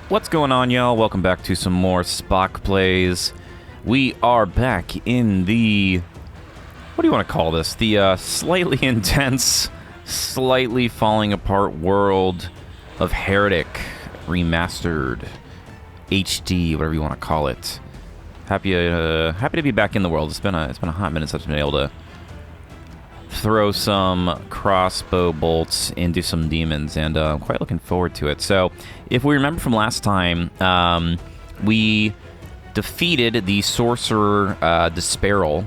What's going on, y'all? Welcome back to some more SpockPlays. We are back in the... what do you want to call this? The slightly intense, slightly falling apart world of Heretic Remastered. HD, whatever you want to call it. Happy to be back in the world. It's been a hot minute since I've been able to throw some crossbow bolts into some demons, and I'm quite looking forward to it. So, if we remember from last time, we defeated the sorcerer Desparal. I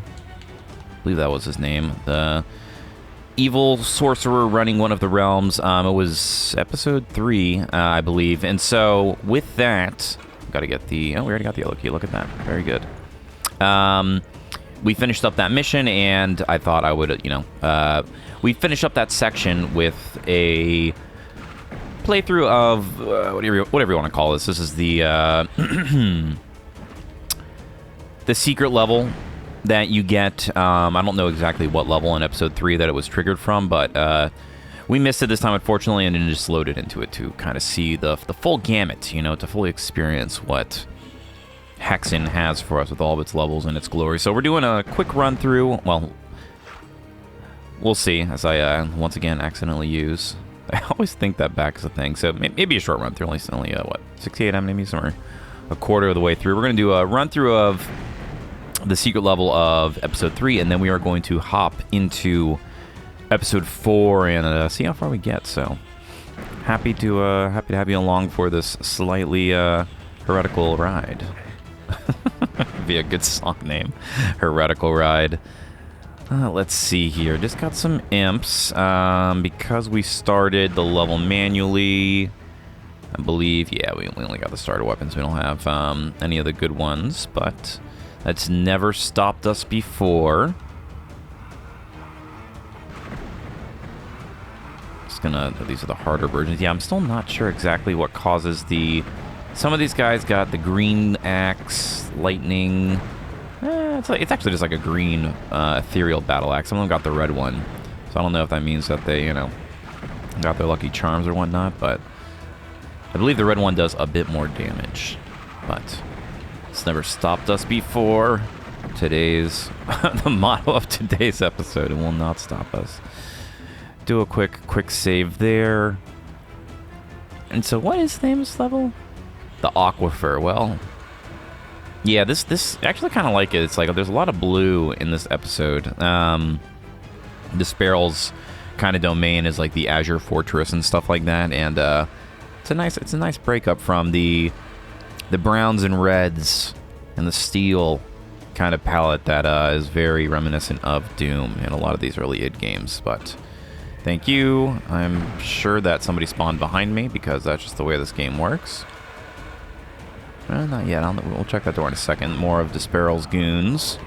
believe that was his name. The evil sorcerer running one of the realms. It was episode 3, I believe. And so, with that, got to get the... oh, we already got the yellow key. Look at that. Very good. We finished up that mission, and I thought I would, we finished up that section with a playthrough of whatever you want to call this. This is the the secret level that you get. I don't know exactly what level in episode 3 that it was triggered from, but we missed it this time, unfortunately, and then just loaded into it to kind of see the full gamut, to fully experience what Hexen has for us with all of its levels and its glory. So we're doing a quick run through. Well, we'll see, as I once again accidentally use. I always think that back is a thing. So maybe a short run through, only what, 68 enemies, or a quarter of the way through. We're going to do a run through of the secret level of episode 3, and then we are going to hop into episode 4 and see how far we get. So happy to have you along for this slightly heretical ride. Be a good song name. Heretical Ride. Let's see here. Just got some imps. Because we started the level manually, I believe, yeah, we only got the starter weapons. We don't have any of the good ones, but that's never stopped us before. These are the harder versions. Yeah, I'm still not sure exactly what causes the... some of these guys got the green axe, lightning. It's actually just like a green ethereal battle axe. Some of them got the red one. So I don't know if that means that they, got their lucky charms or whatnot, but I believe the red one does a bit more damage. But it's never stopped us before. Today's... the motto of today's episode, it will not stop us. Do a quick save there. And so what is the name of this level? The Aquifer. Well, yeah, this actually kind of like it. It's like there's a lot of blue in this episode. Desparal's kind of domain is like the Azure Fortress and stuff like that, and it's a nice breakup from the browns and reds and the steel kind of palette that is very reminiscent of Doom in a lot of these early id games. But thank you. I'm sure that somebody spawned behind me because that's just the way this game works. Not yet. We'll check that door in a second. More of Desparal's goons.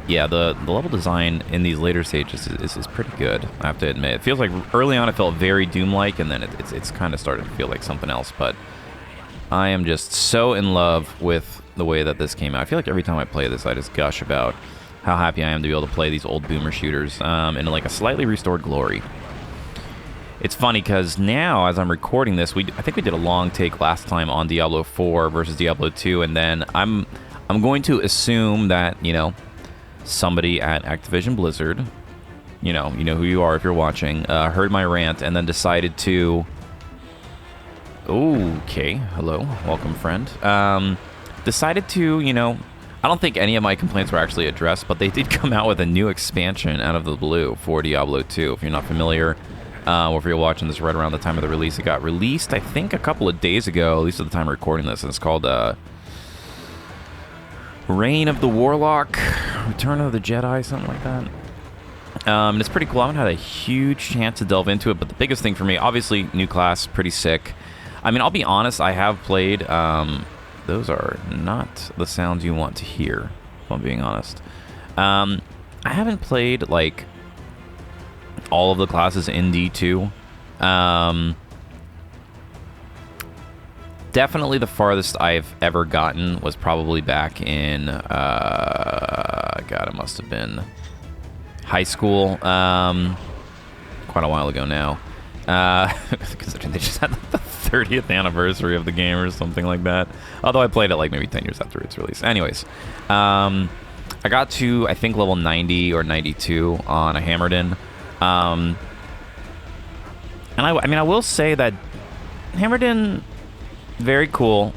Yeah, the level design in these later stages is pretty good, I have to admit. It feels like early on it felt very Doom-like, and then it's kind of started to feel like something else. But I am just so in love with the way that this came out. I feel like every time I play this, I just gush about how happy I am to be able to play these old boomer shooters in like a slightly restored glory. It's funny because now, as I'm recording this, I think we did a long take last time on Diablo 4 versus Diablo 2, and then I'm going to assume that, somebody at Activision Blizzard, you know who you are if you're watching, heard my rant and then decided to... okay, hello, welcome friend. Decided to, I don't think any of my complaints were actually addressed, but they did come out with a new expansion out of the blue for Diablo 2. If you're not familiar... or if you're watching this right around the time of the release, it got released, I think, a couple of days ago, at least at the time of recording this, and it's called Reign of the Warlock, Return of the Jedi, something like that. And it's pretty cool. I haven't had a huge chance to delve into it, but the biggest thing for me, obviously, new class, pretty sick. I mean, I'll be honest, I have played, those are not the sounds you want to hear, if I'm being honest. I haven't played, like, all of the classes in D2. Definitely the farthest I've ever gotten was probably back in, God, it must have been high school, quite a while ago now. Considering they just had the 30th anniversary of the game or something like that. Although I played it like maybe 10 years after its release. Anyways, I got to, I think, level 90 or 92 on a Hammerden. And I mean, I will say that Hammerden, very cool.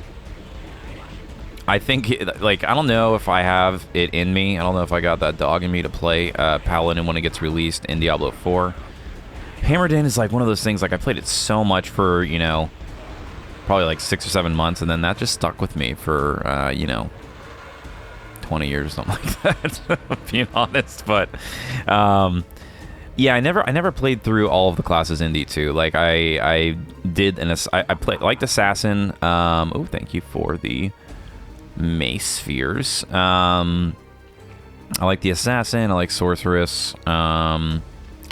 I think, like, I don't know if I have it in me. I don't know if I got that dog in me to play Paladin when it gets released in Diablo 4. Hammerden is like one of those things, like I played it so much for, you know, probably like 6 or 7 months, and then that just stuck with me for, you know, 20 years or something like that, being honest. But, yeah, I never played through all of the classes in D2. Like, I did, I played, liked Assassin. Oh, thank you for the Mace Spheres. I like the Assassin, I like Sorceress, I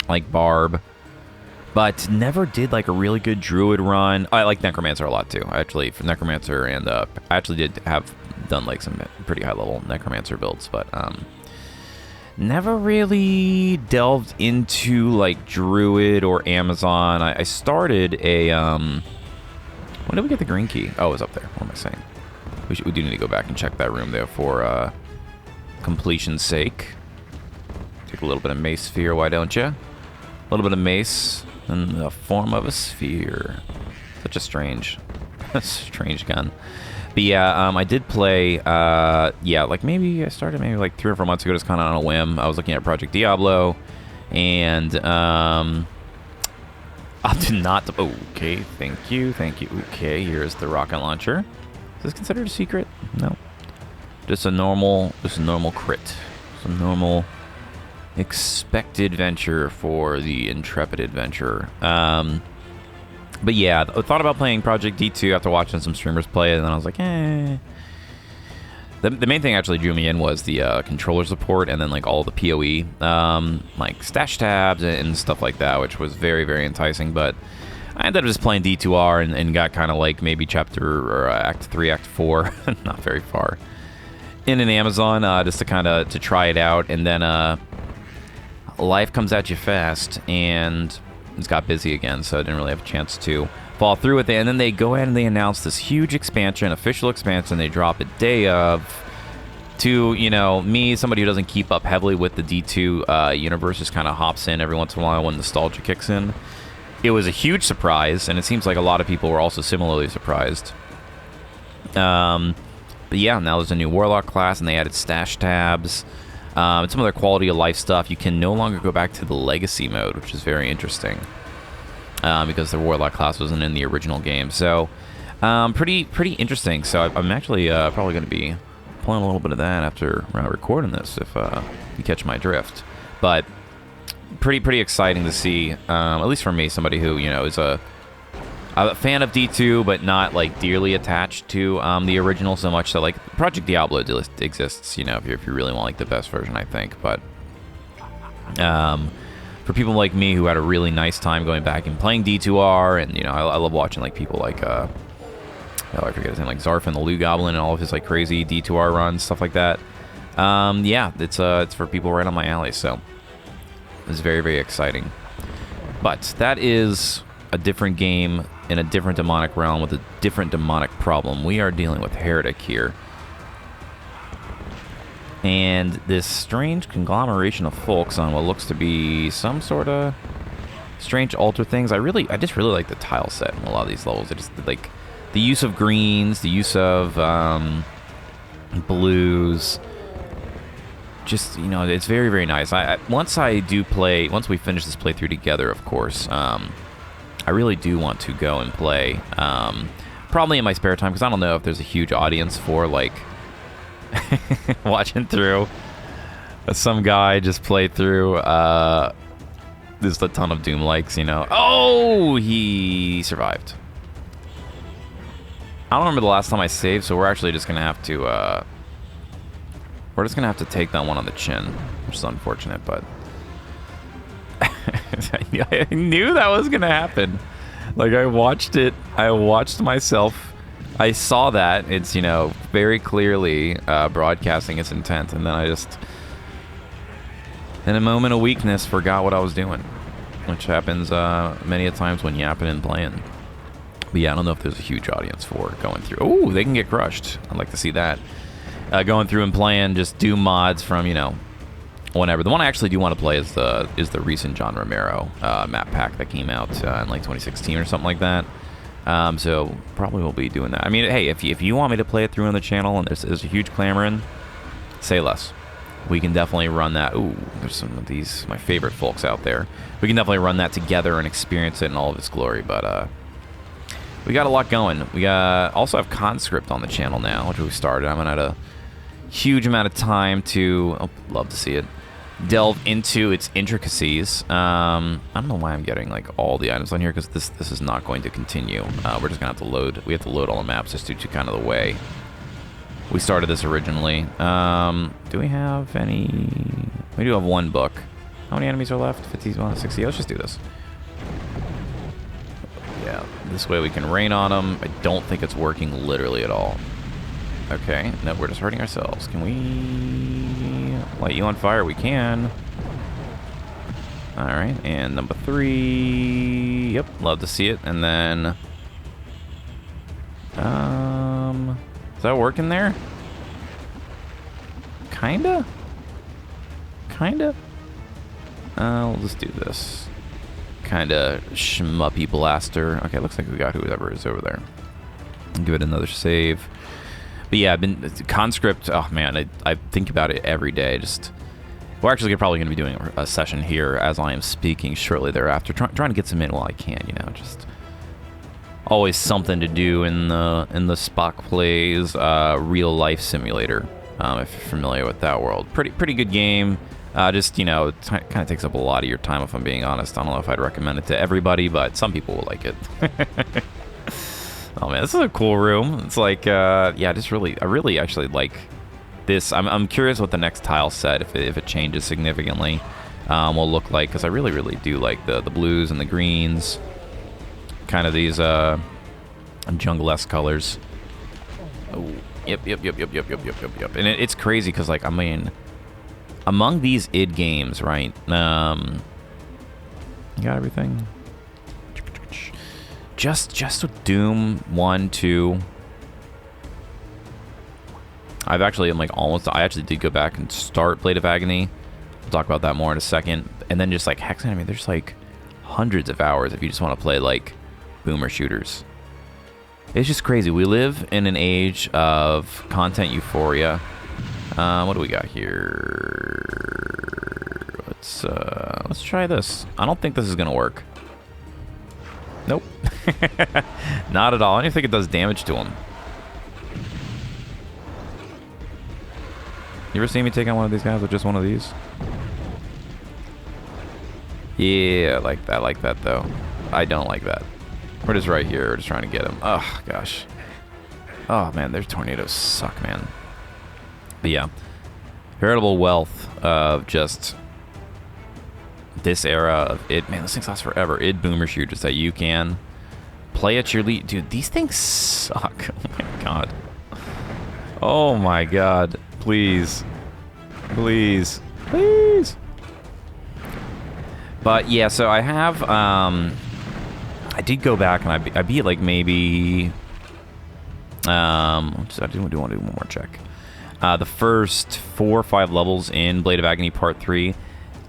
like Barb. But never did like a really good Druid run. I like Necromancer a lot too. Actually, for Necromancer, and I actually did have done like some pretty high level Necromancer builds, but never really delved into like Druid or Amazon. I started a when did we get the green key? Oh, it was up there. What am I saying? We do need to go back and check that room there for completion's sake. Take a little bit of Mace Sphere, why don't you? A little bit of mace in the form of a sphere. Such a strange gun. But yeah, I did play, yeah, like maybe I started maybe like 3 or 4 months ago, just kind of on a whim. I was looking at Project Diablo, and I did not, okay, thank you. Okay, here's the rocket launcher. Is this considered a secret? No. Just a normal crit. Some normal expected venture for the intrepid adventurer. But yeah, I thought about playing Project D2 after watching some streamers play it, and then I was like, eh. The main thing actually drew me in was the controller support, and then like all the PoE, like stash tabs and stuff like that, which was very, very enticing. But I ended up just playing D2R and got kind of like maybe chapter or Act 3, Act 4, not very far, in an Amazon, just to kind of try it out, and then life comes at you fast, and it's got busy again, so I didn't really have a chance to follow through with it. And then they go ahead and they announce this huge expansion, official expansion. They drop it day of. To, you know, me, somebody who doesn't keep up heavily with the D2 universe, just kind of hops in every once in a while when nostalgia kicks in. It was a huge surprise, and it seems like a lot of people were also similarly surprised. But yeah, now there's a new Warlock class, and they added stash tabs. And some other quality of life stuff. You can no longer go back to the legacy mode, which is very interesting, because the Warlock class wasn't in the original game. So pretty interesting. So I'm actually probably going to be playing a little bit of that after recording this, if you catch my drift. But pretty exciting to see, at least for me, somebody who, you know, is a fan of D2, but not like dearly attached to the original so much. So like Project Diablo exists, you know, if you really want like the best version, I think. But for people like me who had a really nice time going back and playing D2R, and you know, I love watching like people like oh, I forget his name, like Zarf and the Lou Goblin and all of his like crazy D2R runs, stuff like that. Yeah, it's for people right on my alley. So it's very, very exciting. But that is a different game in a different demonic realm with a different demonic problem. We are dealing with Heretic here. And this strange conglomeration of folks on what looks to be some sort of strange altar things. I just really like the tile set in a lot of these levels. I just like the use of greens, the use of blues. Just, you know, it's very, very nice. Once we finish this playthrough together, of course, I really do want to go and play, probably in my spare time, because I don't know if there's a huge audience for, like, watching through some guy just play through just a ton of Doom likes, you know. Oh, he survived. I don't remember the last time I saved, so we're actually just gonna have to take that one on the chin, which is unfortunate, but I knew that was gonna happen. Like, I watched myself. I saw that it's, you know, very clearly broadcasting its intent, and then I just, in a moment of weakness, forgot what I was doing. which happens many a times when yapping and playing. But yeah, I don't know if there's a huge audience for going through. Oh, they can get crushed. I'd like to see that. Going through and playing just Doom mods from, you know, whenever. The one I actually do want to play is the recent John Romero map pack that came out in like 2016 or something like that. So probably will be doing that. I mean, hey, if you want me to play it through on the channel and there's a huge clamoring, say less. We can definitely run that. Ooh, there's some of these, my favorite folks out there. We can definitely run that together and experience it in all of its glory. But we got a lot going. We also have Conscript on the channel now, which we started. I'm at a huge amount of time to, oh, love to see it, delve into its intricacies. I don't know why I'm getting like all the items on here, because this is not going to continue. We're just gonna have to load. We have to load all the maps just due to kind of the way we started this originally. Do we have any? We do have one book. How many enemies are left? 50, 60. Let's just do this. Yeah, this way we can rain on them. I don't think it's working literally at all. Okay, no, we're just hurting ourselves. Can we light you on fire? We can. All right, and number 3. Yep, love to see it. And then, is that working there? Kinda. We'll just do this. Kinda shmuppy blaster. Okay, looks like we got whoever is over there. Give it another save. But yeah, I've been Conscript. Oh man, I think about it every day. Just we're actually probably going to be doing a session here as I am speaking shortly thereafter. Trying to get some in while I can. You know, just always something to do in the SpockPlays real life simulator. If you're familiar with that world, pretty good game. Just, you know, it kind of takes up a lot of your time, if I'm being honest. I don't know if I'd recommend it to everybody, but some people will like it. Oh man, this is a cool room. It's like, yeah, I really actually like this. I'm curious what the next tile set, if it changes significantly, will look like, because I really do like the blues and the greens, kind of these jungle-esque colors. Oh, yep. And it's crazy because, like, I mean, among these id games, right? You got everything. Just with Doom 1, 2. I've actually, I actually did go back and start Blade of Agony. We'll talk about that more in a second. And then just like Hexen, I mean, there's like hundreds of hours if you just want to play like boomer shooters. It's just crazy. We live in an age of content euphoria. What do we got here? Let's try this. I don't think this is gonna work. Nope. Not at all. I don't even think it does damage to him. You ever seen me take on one of these guys with just one of these? Yeah, I like that though. I don't like that. We're just right here. We're just trying to get him. Oh, gosh. Oh, man, their tornadoes suck, man. But yeah. Veritable wealth of just this era of id. Man, those things last forever. Id boomer shooters that you can play at your lead. Dude, these things suck. Oh, my God. Oh, my God. Please. Please. Please. But, yeah, so I have... I did go back and I beat like maybe... I do want to do one more check. The first 4 or 5 levels in Blade of Agony Part 3.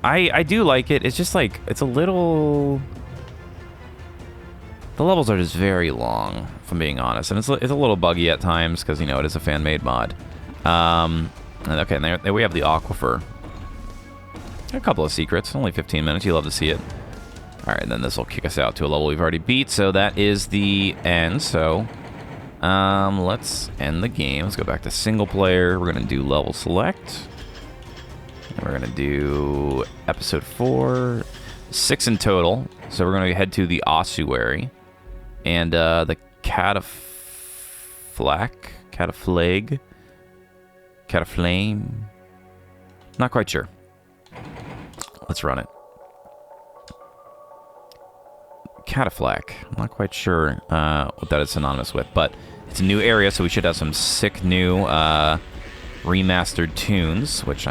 I do like it. It's just like, it's a little... The levels are just very long, if I'm being honest. And it's a little buggy at times, because, you know, it is a fan-made mod. Okay, and there we have the Aquifer. A couple of secrets, only 15 minutes, you love to see it. Alright, and then this will kick us out to a level we've already beat, so that is the end. So, let's end the game. Let's go back to single player. We're going to do level select. And we're going to do episode 4. 6 in total. So we're going to head to the Ossuary. And the Cataflame? Not quite sure. Let's run it. Cataflack. I'm not quite sure what that is synonymous with, but it's a new area, so we should have some sick new remastered tunes, which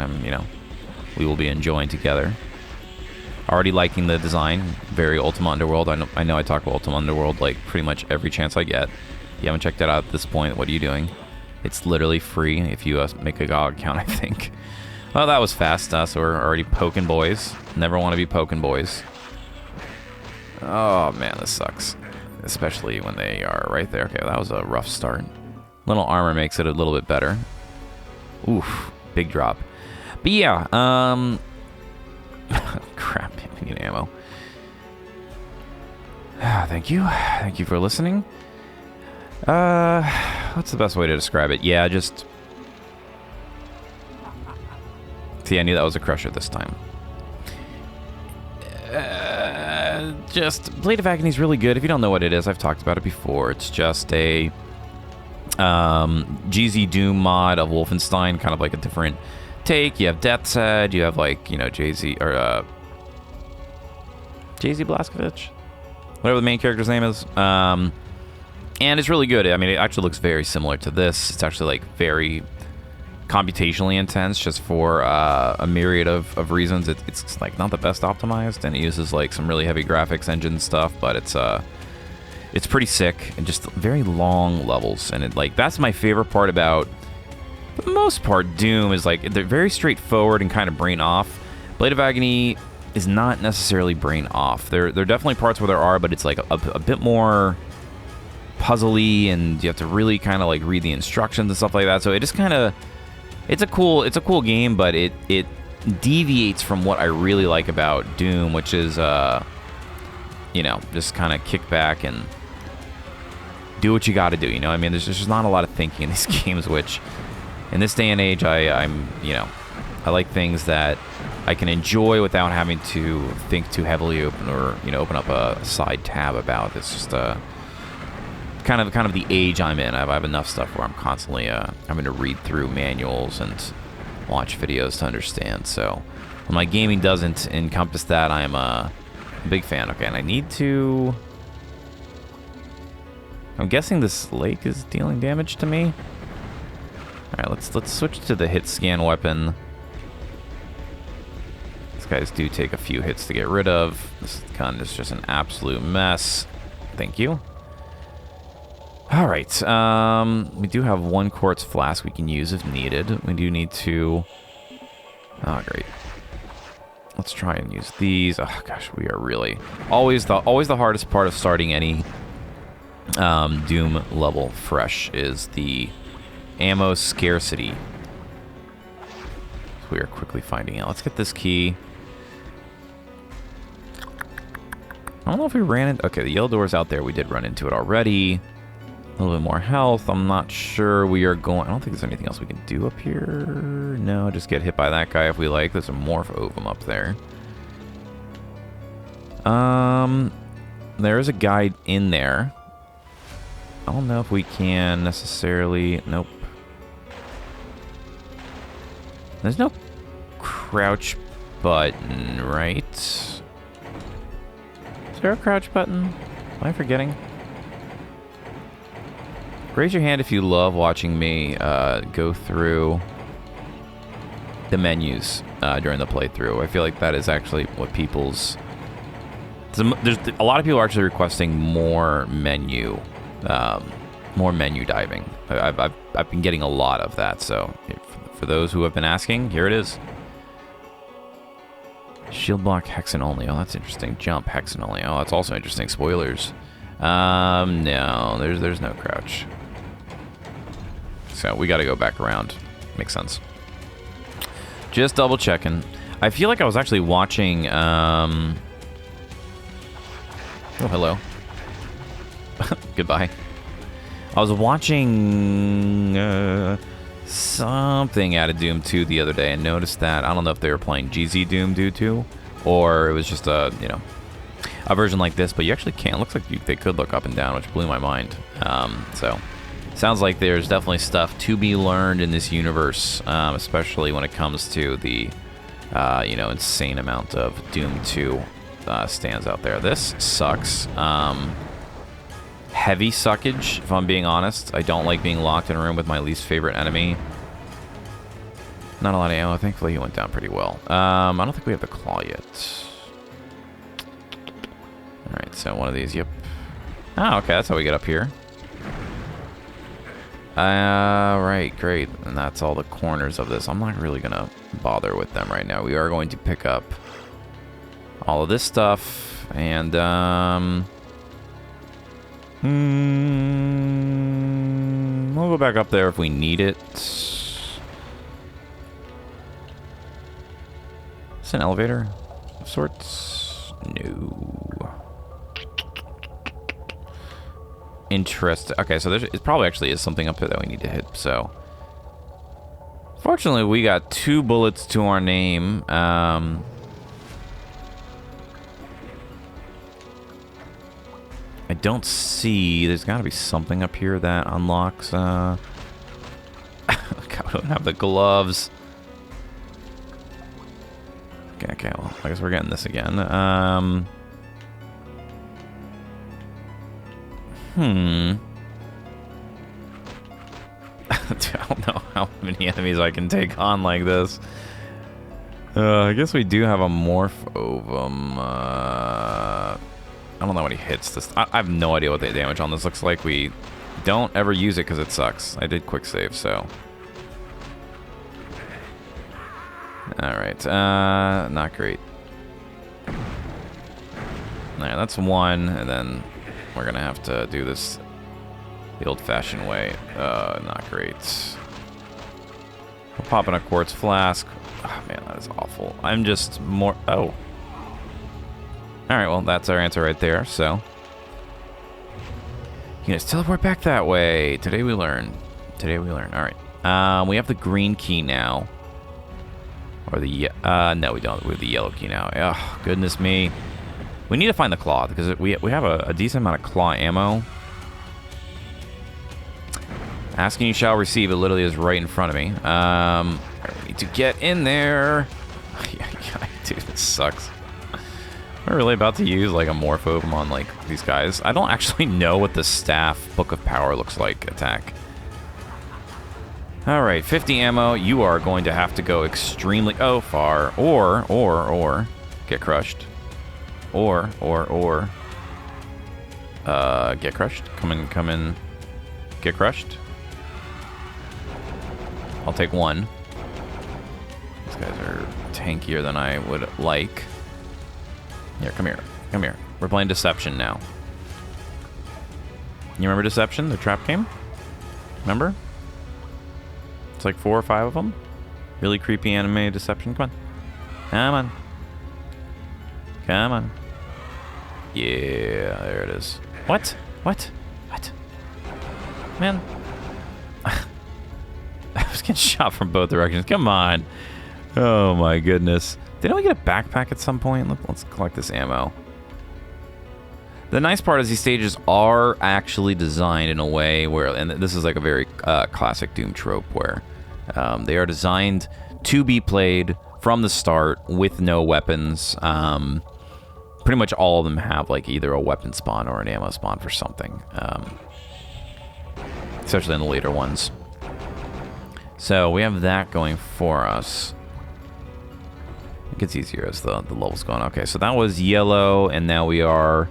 we will be enjoying together. Already liking the design. Very Ultima Underworld. I know I talk about Ultima Underworld like pretty much every chance I get. If you haven't checked it out at this point, what are you doing? It's literally free if you make a GOG account, I think. Well, that was fast, so we're already poking boys. Never want to be poking boys. Oh, man, this sucks. Especially when they are right there. Okay, that was a rough start. Little armor makes it a little bit better. Oof, big drop. But yeah, crap, I need ammo. Thank you. Thank you for listening. What's the best way to describe it? Yeah, just... See, I knew that was a crusher this time. Just, Blade of Agony is really good. If you don't know what it is, I've talked about it before. It's just a GZ Doom mod of Wolfenstein, kind of like a different take. You have Death's Head, you have like, you know, JZ Blazkowicz, whatever the main character's name is. And it's really good. I mean, it actually looks very similar to this. It's actually like very computationally intense, just for a myriad of reasons. It's like not the best optimized, and it uses like some really heavy graphics engine stuff, but it's pretty sick, and just very long levels. And it, like, that's my favorite part about, for the most part, Doom, is like they're very straightforward and kind of brain off. Blade of Agony is not necessarily brain off. There are definitely parts where there are, but it's like a bit more puzzly, and you have to really kind of like read the instructions and stuff like that. So it just kind of, it's a cool game, but it deviates from what I really like about Doom, which is you know, just kind of kick back and do what you got to do. You know, I mean, there's just not a lot of thinking in these games, which in this day and age, I'm you know, I like things that I can enjoy without having to think too heavily or you know, open up a side tab about. It's just kind of the age I'm in. I have enough stuff where I'm constantly having to read through manuals and watch videos to understand. So when my gaming doesn't encompass that, I'm a big fan. Okay, and I need to... I'm guessing this lake is dealing damage to me. All right, let's switch to the hit scan weapon. These guys do take a few hits to get rid of. This gun is just an absolute mess. Thank you. All right, we do have one quartz flask we can use if needed. We do need to... Oh, great. Let's try and use these. Oh gosh, we are really always the hardest part of starting any Doom level fresh is the ammo scarcity. So we are quickly finding out. Let's get this key. I don't know if we ran it. Okay, the yellow door is out there. We did run into it already. A little bit more health. I'm not sure we are going... I don't think there's anything else we can do up here. No, just get hit by that guy if we like. There's a morph ovum up there. There is a guide in there. I don't know if we can necessarily... Nope. There's no crouch button, right? Is there a crouch button? Am I forgetting? Raise your hand if you love watching me go through the menus during the playthrough. I feel like that is actually what people's... There's a lot of people are actually requesting more menu diving. I've been getting a lot of that, so for those who have been asking, here it is. Shield block hexen only. Oh, that's interesting. Jump hexen only. Oh, that's also interesting. Spoilers. No, there's no crouch. So we got to go back around. Makes sense. Just double checking. I feel like I was actually watching. Oh, hello. Goodbye. I was watching something out of Doom 2 the other day and noticed that I don't know if they were playing GZ Doom 2 or it was just a a version like this, but you actually can. Looks like they could look up and down, which blew my mind. So. Sounds like there's definitely stuff to be learned in this universe, especially when it comes to the, insane amount of Doom 2 stands out there. This sucks. Heavy suckage, if I'm being honest. I don't like being locked in a room with my least favorite enemy. Not a lot of ammo. Thankfully, he went down pretty well. I don't think we have the claw yet. Alright, so one of these, yep. Oh, okay, that's how we get up here. Right, great. And that's all the corners of this. I'm not really gonna bother with them right now. We are going to pick up all of this stuff, and, we'll go back up there if we need it. Is this an elevator of sorts? No. Interesting. Okay, so it probably actually is something up there that we need to hit, so. Fortunately, we got 2 bullets to our name. I don't see. There's got to be something up here that unlocks. God, we don't have the gloves. Okay, well, I guess we're getting this again. I don't know how many enemies I can take on like this. I guess we do have a morph ovum. I don't know what he hits this. I have no idea what the damage on this looks like. We don't ever use it because it sucks. I did quick save, so. Alright, not great. Alright, that's one, and then we're gonna have to do this the old-fashioned way. Not great. We're popping a quartz flask. Oh, man, that is awful. I'm just more... Oh. Alright, well, that's our answer right there, so. You can just teleport back that way. Today we learn. Alright. We have the green key now. Or the... no, we don't. We have the yellow key now. Oh, goodness me. We need to find the claw, because we have a decent amount of claw ammo. Asking you shall receive. It literally is right in front of me. I need to get in there. Dude, this sucks. We're really about to use like a morph on like these guys. I don't actually know what the staff Book of Power looks like attack. All right, 50 ammo. You are going to have to go extremely far, or get crushed, or get crushed. Come in, get crushed. I'll take one. These guys are tankier than I would like. Here, come here. We're playing Deception now. You remember Deception, the trap game? Remember? It's like 4 or 5 of them. Really creepy anime Deception. Come on. Yeah, there it is. What? Man. I was getting shot from both directions. Come on. Oh my goodness. Didn't we get a backpack at some point? Let's collect this ammo. The nice part is these stages are actually designed in a way where, and this is like a very classic Doom trope, where they are designed to be played from the start with no weapons. Pretty much all of them have like either a weapon spawn or an ammo spawn for something, especially in the later ones. So we have that going for us. It gets easier as the levels go on. Okay, so that was yellow, and now we are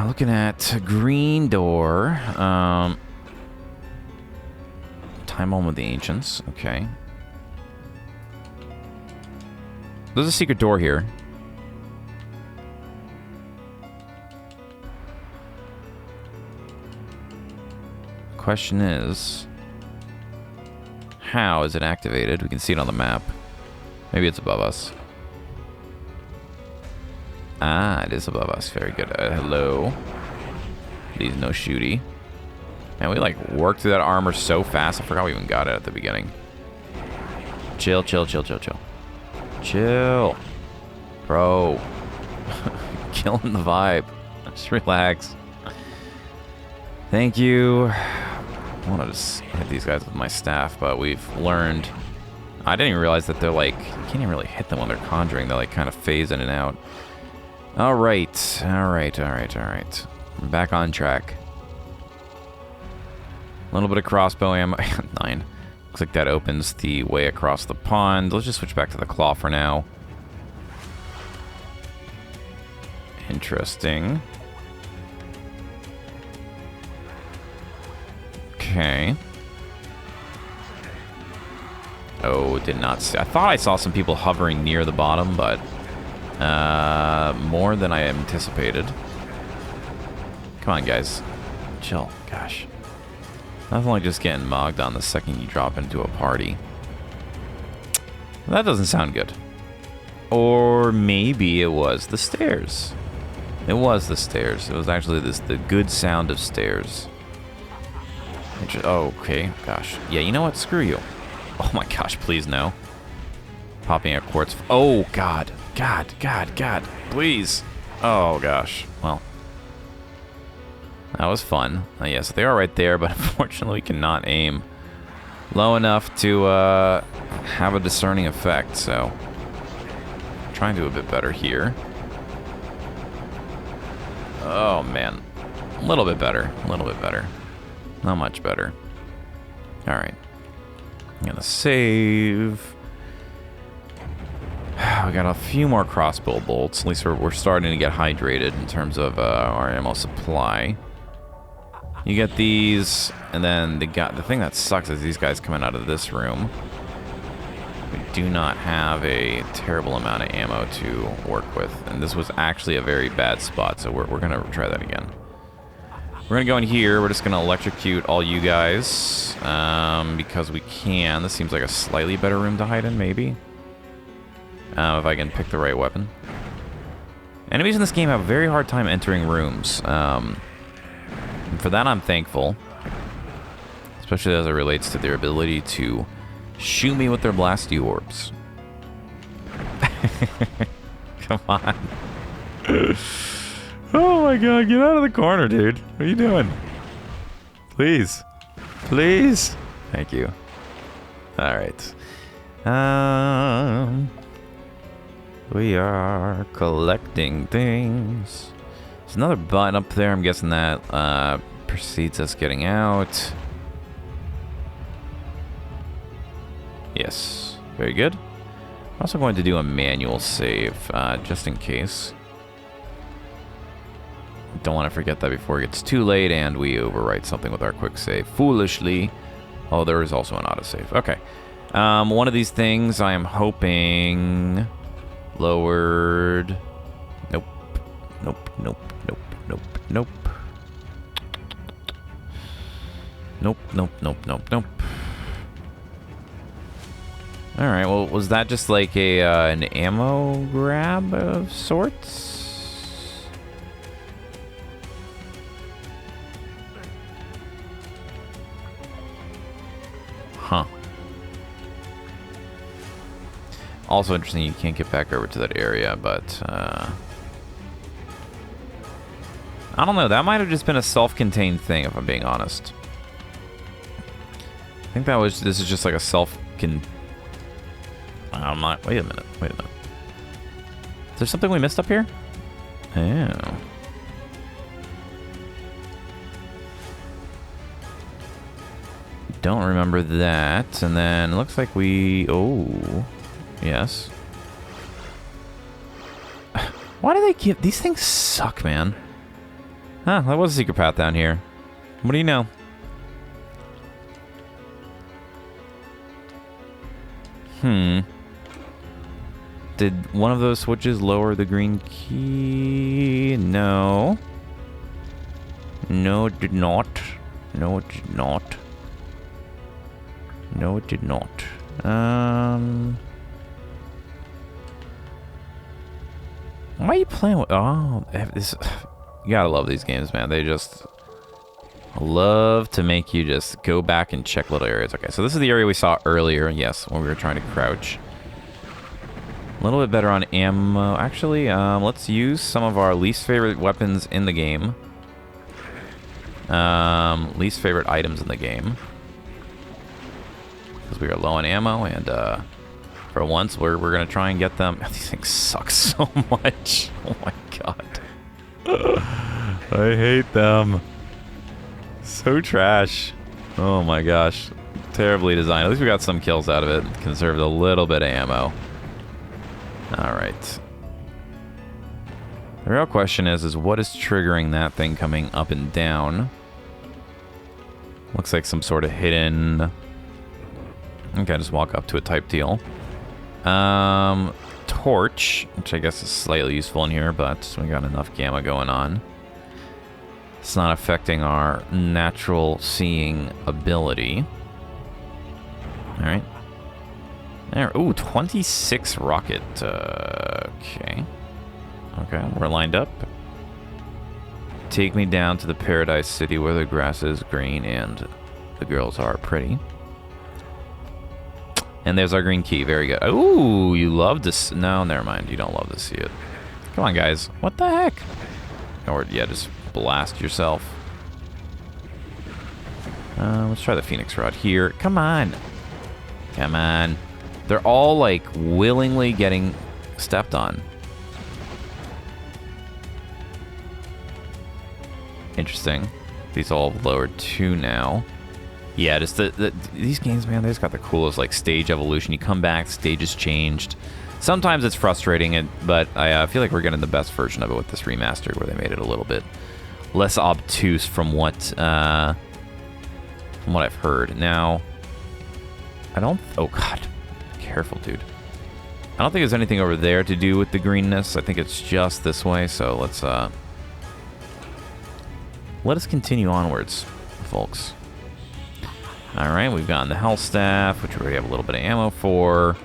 looking at green door. Time on with the ancients. Okay. There's a secret door here. Question is, how is it activated? We can see it on the map. Maybe it's above us. Ah, it is above us. Very good. Hello. Please, no shooty. Man, we like worked through that armor so fast. I forgot we even got it at the beginning. Chill. Bro. Killing the vibe. Just relax. Thank you. I want to just hit these guys with my staff, but we've learned. I didn't even realize that they're like, you can't even really hit them when they're conjuring. They like kind of phase in and out. All right. We're back on track. A little bit of crossbow ammo. 9. Looks like that opens the way across the pond. Let's just switch back to the claw for now. Interesting. Okay. Oh, did not see. I thought I saw some people hovering near the bottom, but more than I anticipated. Come on, guys. Chill. Gosh. Nothing like just getting mugged on the second you drop into a party. That doesn't sound good. Or maybe it was the stairs. It was the stairs. It was actually the good sound of stairs. Oh, okay. Gosh. Yeah, you know what? Screw you. Oh my gosh, please no. Popping a quartz. Oh, God. God. Please. Oh, gosh. Well. That was fun. Yes, they are right there, but unfortunately we cannot aim low enough to have a discerning effect, so try and do a bit better here. Oh, man. A little bit better. Not much better. Alright. I'm gonna save. We got a few more crossbow bolts. At least we're starting to get hydrated in terms of our ammo supply. You get these, and then the thing that sucks is these guys coming out of this room. We do not have a terrible amount of ammo to work with, and this was actually a very bad spot, so we're gonna try that again. We're gonna go in here. We're just gonna electrocute all you guys because we can. This seems like a slightly better room to hide in, maybe. If I can pick the right weapon. Enemies in this game have a very hard time entering rooms. And for that, I'm thankful. Especially as it relates to their ability to shoot me with their blasty orbs. Come on. Oh my god, get out of the corner, dude. What are you doing? Please. Please. Thank you. Alright. We are collecting things. There's another button up there. I'm guessing that precedes us getting out. Yes. Very good. I'm also going to do a manual save, just in case. Don't want to forget that before it gets too late and we overwrite something with our quick save foolishly. Oh, there is also an autosave. Okay. One of these things I am hoping lowered. Nope. Nope. Nope. Nope. Nope. Nope. Nope. Nope. Nope. Nope. Nope. All right. Well, was that just like a an ammo grab of sorts? Huh. Also interesting, you can't get back over to that area, but I don't know. That might have just been a self-contained thing, if I'm being honest. I think that was. This is just like a I'm not. Wait a minute. Wait a minute. Is there something we missed up here? Oh. Don't remember that. And then it looks like we... Oh. Yes. Why do they give... These things suck, man. Huh, that was a secret path down here. What do you know? Did one of those switches lower the green key? No. No, it did not. No, it did not. No, it did not. Why are you playing with... Oh, this... You gotta love these games, man. They just love to make you just go back and check little areas. Okay, so this is the area we saw earlier. Yes, when we were trying to crouch. A little bit better on ammo. Actually, let's use some of our least favorite weapons in the game. Least favorite items in the game. Because we are low on ammo, and for once, we're going to try and get them. These things suck so much. Oh my god. I hate them. So trash. Oh my gosh. Terribly designed. At least we got some kills out of it. Conserved a little bit of ammo. Alright. The real question is what is triggering that thing coming up and down? Looks like some sort of hidden... Okay, just walk up to it type deal. Torch, which I guess is slightly useful in here, but we got enough gamma going on. It's not affecting our natural seeing ability. Alright. There. Ooh, 26 rocket. Okay. Okay, we're lined up. Take me down to the Paradise City where the grass is green and the girls are pretty. And there's our green key. Very good. Ooh, you love to... No, never mind. You don't love to see it. Come on, guys. What the heck? Or, yeah, just blast yourself. Let's try the Phoenix Rod here. Come on. Come on. They're all, like, willingly getting stepped on. Interesting. These all lowered 2 now. Yeah, just these games, man, they just got the coolest, like, stage evolution. You come back, stage has changed. Sometimes it's frustrating, but I feel like we're getting the best version of it with this remaster, where they made it a little bit less obtuse from what I've heard. Now, I don't... Oh, God. Careful, dude. I don't think there's anything over there to do with the greenness. I think it's just this way, so let's let us continue onwards, folks. Alright, we've gotten the health staff, which we already have a little bit of ammo for.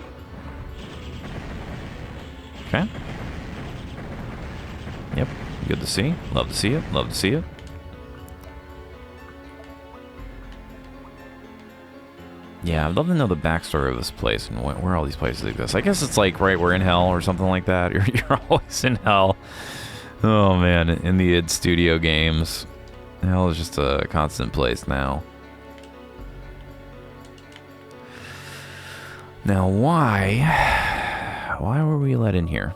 Okay. Yep, good to see. Love to see it. Love to see it. Yeah, I'd love to know the backstory of this place and where all these places exist. I guess it's like, right, we're in hell or something like that. You're always in hell. Oh, man, in the id Studio games. Hell is just a constant place now. Now, why were we let in here?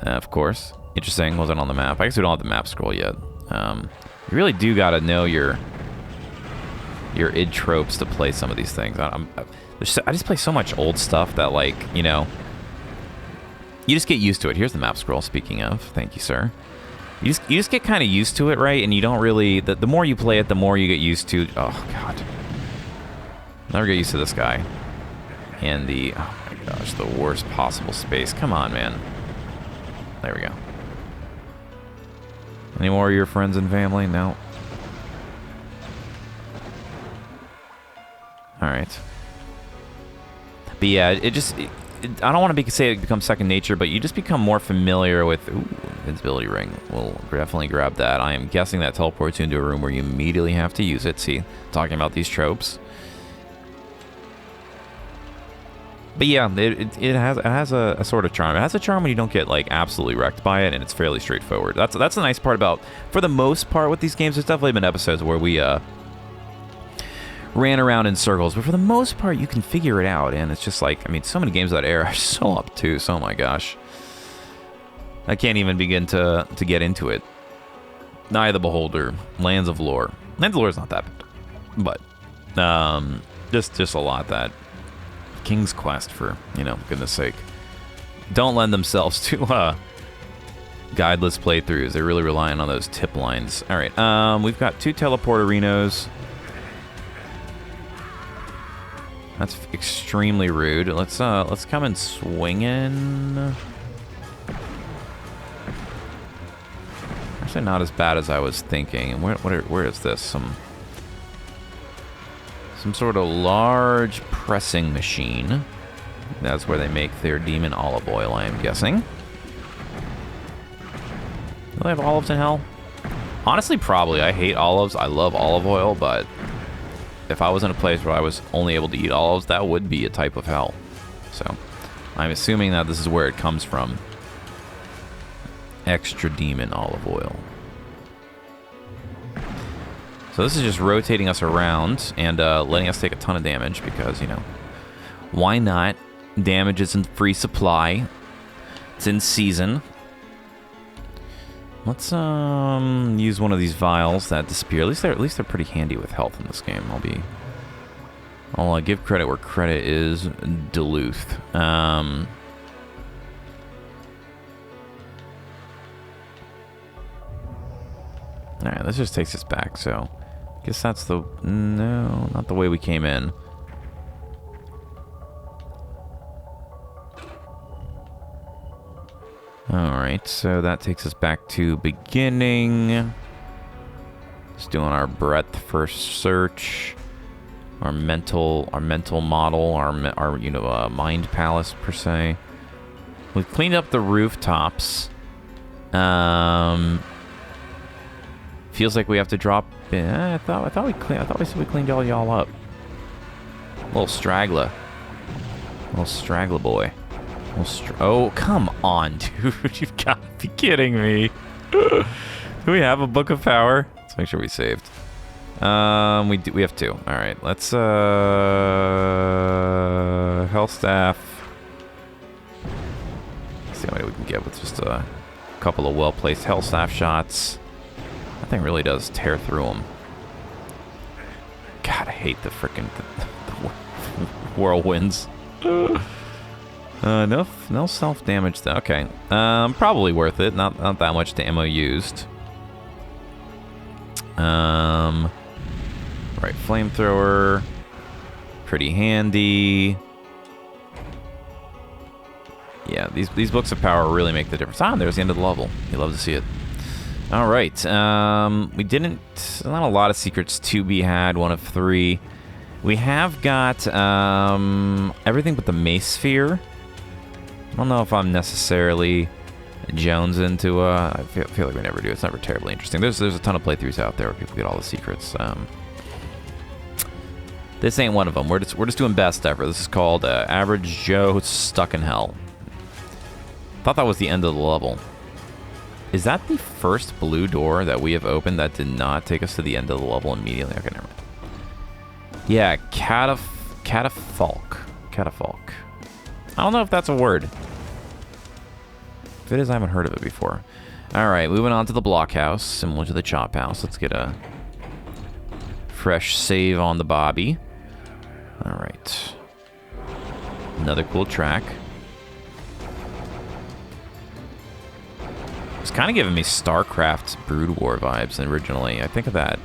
Of course. Interesting, wasn't on the map. I guess we don't have the map scroll yet. You really do gotta know your id tropes to play some of these things. I just play so much old stuff that, like, you know, you just get used to it. Here's the map scroll, speaking of. Thank you, sir. You just get kind of used to it, right? And you don't really... The more you play it, the more you get used to... Oh, God. Never get used to this guy. And the... Oh, my gosh. The worst possible space. Come on, man. There we go. Any more of your friends and family? No. Alright. But yeah, it just... I don't want to say it becomes second nature, but you just become more familiar with... Ooh, invincibility ring. We'll definitely grab that. I am guessing that teleports you into a room where you immediately have to use it. See, talking about these tropes. But yeah, it has a sort of charm. It has a charm when you don't get, like, absolutely wrecked by it, and it's fairly straightforward. That's the nice part about... For the most part with these games, there's definitely been episodes where we ran around in circles, but for the most part, you can figure it out, and it's just like... I mean, so many games of that era are so obtuse. Oh my gosh. I can't even begin to get into it. Eye of the Beholder, Lands of Lore. Lands of Lore is not that bad, but just a lot that King's Quest, for, you know, goodness sake, don't lend themselves to guideless playthroughs. They're really relying on those tip lines. All right, we've got 2 teleporterinos. That's extremely rude. Let's come and swing in. Actually, not as bad as I was thinking. Where is this? Some sort of large pressing machine. That's where they make their demon olive oil, I am guessing. Do they have olives in hell? Honestly, probably. I hate olives. I love olive oil, but if I was in a place where I was only able to eat olives, that would be a type of hell. So, I'm assuming that this is where it comes from. Extra demon olive oil. So this is just rotating us around and letting us take a ton of damage because, you know, why not? Damage is in free supply. It's in season. Let's use one of these vials that disappear. At least they're pretty handy with health in this game. I'll give credit where credit is Duluth. Alright, this just takes us back, so... I guess that's the... No, not the way we came in. Alright, so that takes us back to beginning. Just doing our breadth first search. Our mental model, our you know, mind palace, per se. We've cleaned up the rooftops. Feels like we have to drop... I thought we said we cleaned y'all up. Little straggler. Little straggler boy. Oh, come on, dude. You've got to be kidding me. Do we have a book of power? Let's make sure we saved. We have 2. All right, let's health staff. Let's see how many we can get with just a couple of well-placed health staff shots. That thing really does tear through them. God, I hate the frickin' the whirlwinds. No self-damage though. Okay, probably worth it. Not that much ammo used. Right, flamethrower. Pretty handy. Yeah, these books of power really make the difference. Ah, there's the end of the level. You love to see it. All right, we didn't... Not a lot of secrets to be had. 1 of 3. We have got everything but the mace sphere. I don't know if I'm necessarily Jones into... I feel like we never do. It's never terribly interesting. There's a ton of playthroughs out there where people get all the secrets. This ain't one of them. We're just doing best ever. This is called Average Joe Stuck in Hell. Thought that was the end of the level. Is that the first blue door that we have opened that did not take us to the end of the level immediately? Okay, never mind. Yeah, catafalque. Catafalque. I don't know if that's a word. If it is, I haven't heard of it before. Alright, moving on to the blockhouse, similar to the chop house. Let's get a fresh save on the Bobby. Alright. Another cool track. It's kind of giving me StarCraft Brood War vibes originally. I think of that.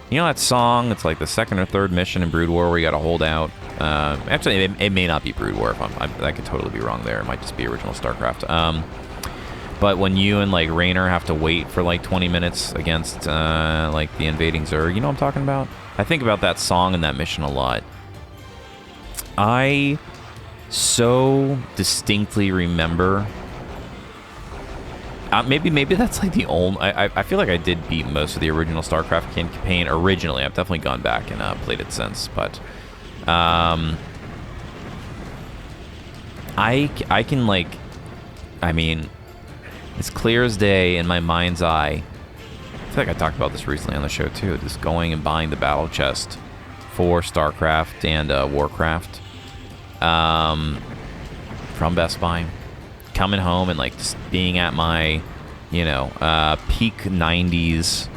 You know that song? It's like the 2nd or 3rd mission in Brood War where you got to hold out. Actually, it may not be Brood War. I could totally be wrong there. It might just be original StarCraft. But when you and like Raynor have to wait for like 20 minutes against like the invading Zerg, you know what I'm talking about? I think about that song and that mission a lot. I so distinctly remember. Maybe that's like the only... I feel like I did beat most of the original StarCraft campaign originally. I've definitely gone back and played it since, but... I can, like... I mean, it's clear as day in my mind's eye. I feel like I talked about this recently on the show, too. Just going and buying the battle chest for StarCraft and Warcraft. From Best Buy. Coming home and like just being at my, you know, peak 90s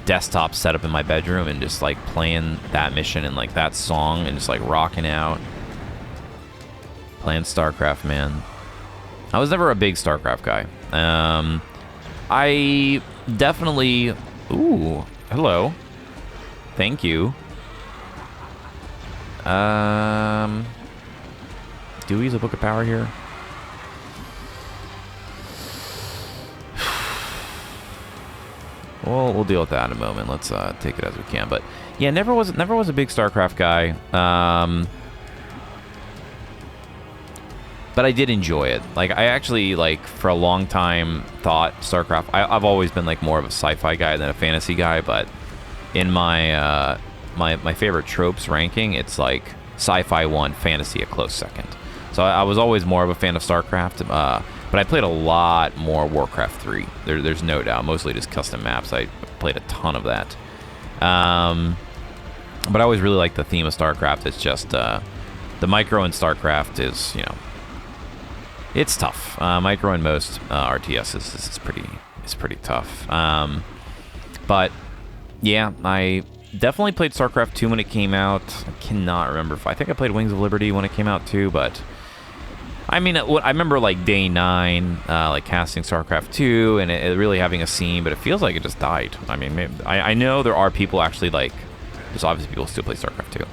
desktop setup in my bedroom and just like playing that mission and like that song and just like rocking out. Playing StarCraft, man. I was never a big StarCraft guy. I definitely... Ooh, hello. Thank you. Do we use a Book of Power here? Well, we'll deal with that in a moment. Let's take it as we can. But yeah, never was a big StarCraft guy. But I did enjoy it. Like I actually like for a long time thought StarCraft. I've always been like more of a sci-fi guy than a fantasy guy. But in my my favorite tropes ranking, it's like sci-fi 1, fantasy a close second. So I was always more of a fan of StarCraft. But I played a lot more Warcraft 3. There's no doubt. Mostly just custom maps. I played a ton of that. But I always really liked the theme of StarCraft. It's just the micro in StarCraft is, you know, it's tough. Micro in most RTS is pretty tough. But yeah, I Definitely played StarCraft 2 when it came out. I cannot remember if I think I played Wings of Liberty when it came out too, but I mean, I remember like day 9, like casting StarCraft 2 and it really having a scene, but it feels like it just died. I mean, maybe, I know there are people actually like, there's obviously people who still play StarCraft 2.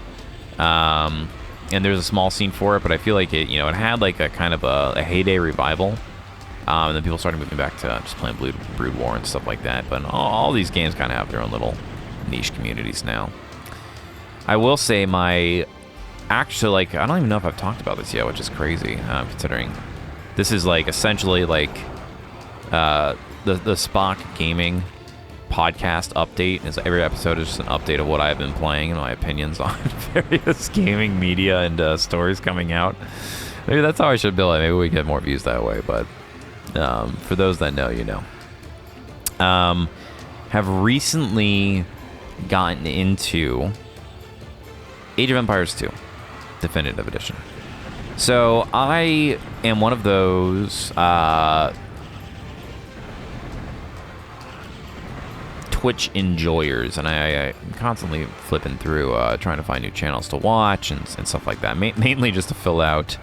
And there's a small scene for it, but I feel like it, it had like a kind of a heyday revival. And then people started moving back to just playing Brood War and stuff like that. But all these games kind of have their own little niche communities now. I will say actually, like, I don't even know if I've talked about this yet, which is crazy, considering this is like essentially like the Spock gaming podcast update. Is every episode is just an update of what I've been playing and my opinions on various gaming media and stories coming out. Maybe that's how I should build it. Maybe we get more views that way, but for those that know, you know. Have recently gotten into Age of Empires 2 Definitive Edition. So I am one of those Twitch enjoyers, and I'm constantly flipping through trying to find new channels to watch and stuff like that, mainly just to fill out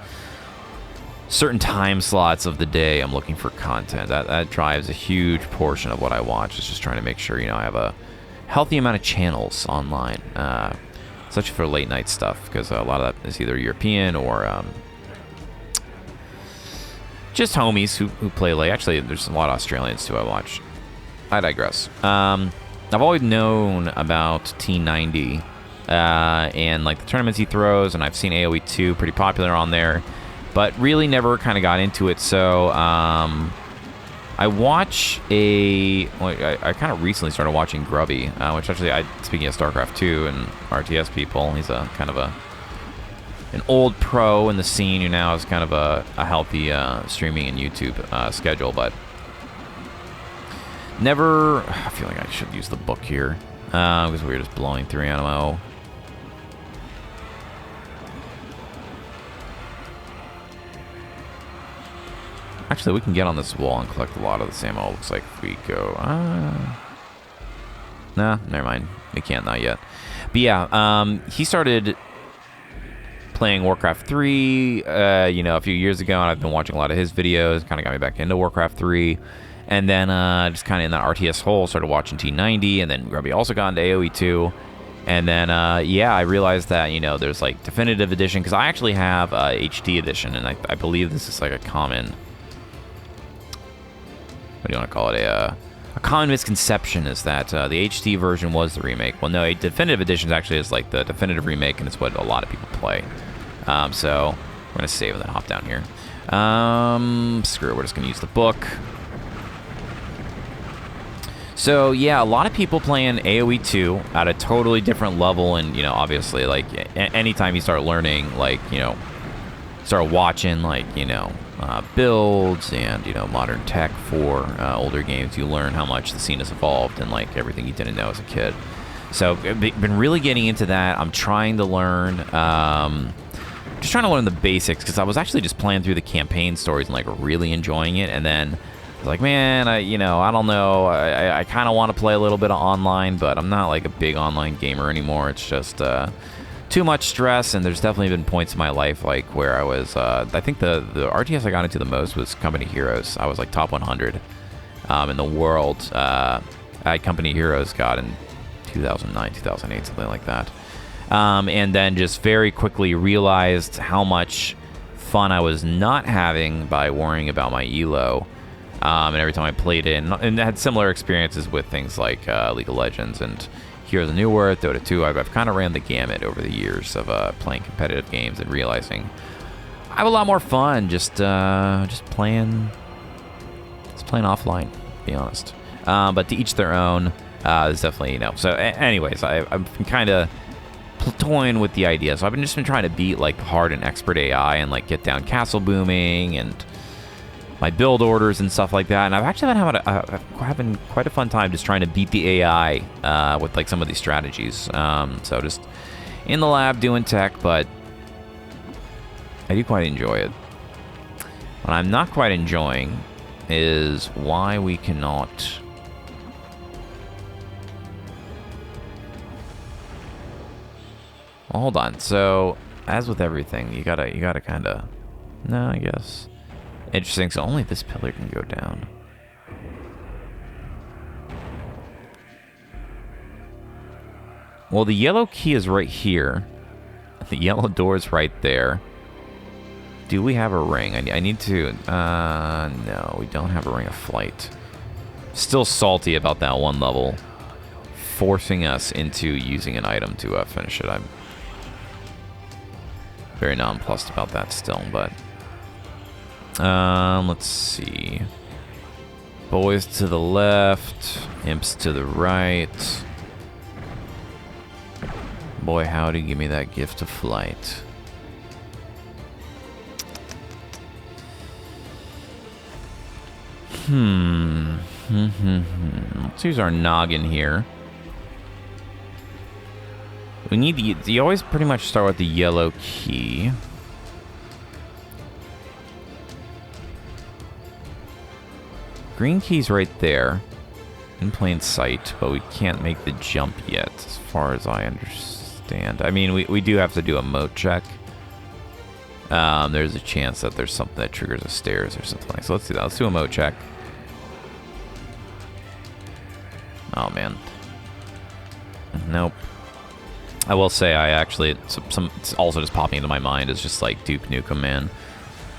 certain time slots of the day. I'm looking for content. That drives a huge portion of what I watch. Is just trying to make sure, I have a healthy amount of channels online, especially for late night stuff, because a lot of that is either European or just homies who play late. Actually, there's a lot of Australians too I watch. I digress. I've always known about T90 and like the tournaments he throws, and I've seen AoE 2 pretty popular on there, but really never kind of got into it. So I watch I kind of recently started watching Grubby, which actually, speaking of StarCraft 2 and RTS people, he's a kind of an old pro in the scene who now has kind of a healthy streaming and YouTube schedule, but never. I feel like I should use the book here because we were just blowing through ammo. Actually, we can get on this wall and collect a lot of this ammo. Looks like if we go. Nah, never mind. We can't, not yet. But yeah, he started playing Warcraft 3, a few years ago, and I've been watching a lot of his videos. Kind of got me back into Warcraft 3. And then just kind of in that RTS hole, started watching T90, and then Grubby also got into AoE 2. And then, I realized that, there's like Definitive Edition, because I actually have HD Edition, and I believe this is like a common, what do you want to call it? A common misconception is that the HD version was the remake. Well, no, a Definitive Edition actually is like the definitive remake, and it's what a lot of people play. So we're going to save and then hop down here. Screw it, we're just going to use the book. So yeah, a lot of people playing AoE 2 at a totally different level, and obviously, like anytime you start learning, like start watching, like builds and modern tech for older games, you learn how much the scene has evolved and like everything you didn't know as a kid. So I've been really getting into that. I'm trying to learn, just trying to learn the basics, because I was actually just playing through the campaign stories and like really enjoying it, and then I was like, man, I don't know. I kind of want to play a little bit of online, but I'm not like a big online gamer anymore. It's just too much stress, and there's definitely been points in my life like where I was. I think the RTS I got into the most was Company Heroes. I was like top 100 in the world. I had Company Heroes got in 2009, 2008, something like that. And then just very quickly realized how much fun I was not having by worrying about my elo. And every time I played it, and had similar experiences with things like League of Legends and Heroes of New Earth, Dota 2. I've kind of ran the gamut over the years of playing competitive games and realizing I have a lot more fun just playing offline, to be honest. But to each their own. Is definitely So, anyways, I've been kind of toying with the idea. So I've been trying to beat like hard and expert AI and like get down castle booming and my build orders and stuff like that, and I've actually been having quite a fun time just trying to beat the AI with like some of these strategies. So just in the lab doing tech, but I do quite enjoy it. What I'm not quite enjoying is why we cannot Well, hold on. So, as with everything, you gotta kind of... No, I guess. Interesting. So only this pillar can go down. Well, the yellow key is right here. The yellow door is right there. Do we have a ring? I need to... no, we don't have a ring of flight. Still salty about that one level. Forcing us into using an item to finish it. I'm very nonplussed about that still, but... let's see. Boys to the left. Imps to the right. Boy, howdy, give me that gift of flight. Let's use our noggin here. We need the... You always pretty much start with the yellow key. Green key's right there. In plain sight, but we can't make the jump yet, as far as I understand. I mean, we do have to do a moat check. There's a chance that there's something that triggers the stairs or something like that. So let's do that. Let's do a moat check. Oh, man. Nope. I will say, I actually... it's also just popping into my mind is just like Duke Nukem, man.